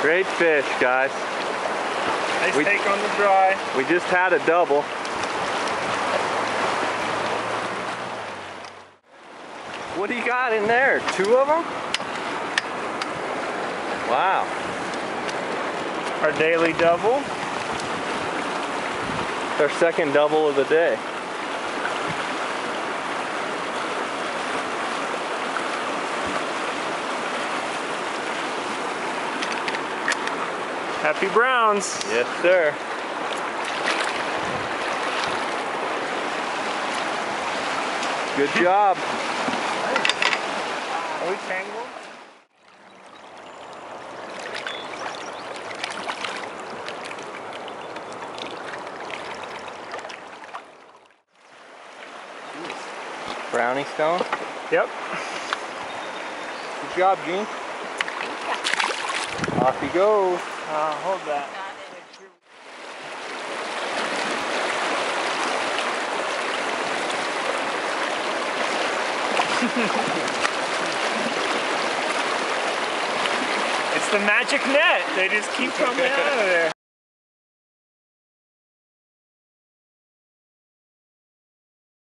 Great fish, guys. Nice take on the dry. We just had a double. What do you got in there? 2 of them? Wow. Our daily double. It's our second double of the day. Happy Browns. Yes, sir. Good job. Are we tangled? Brownie stone. Yep. Good job, Gene. Off he goes. Hold that. It's the magic net. They just keep coming out of there.